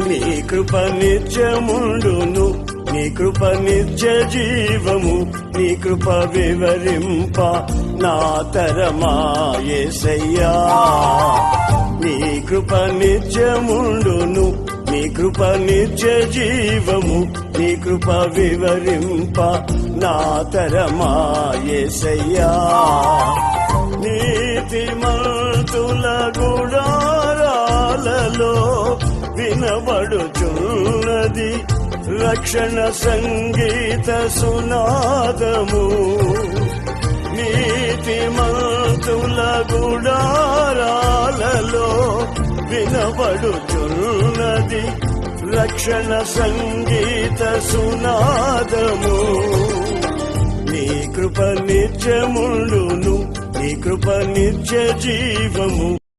నీ కృప నిత్యముండును, నీ కృప నిత్య జీవము, నీ కృప వివరింప నా తరమా యేసయ్యా. నీ కృప నిత్యముండును, నీ కృప నిత్య జీవము, నీ కృప వివరింప నా తరమా యేసయ్యా. నీతిమంతుల గుడారాలలో వినబడుచున్నది రక్షణ సంగీత సునాదము. నీతిమంతుల గుడారాలలో వినబడుచున్నది రక్షణ సంగీత సునాదము. నీ కృప నిత్యముండును, నీ కృప నిత్య జీవము.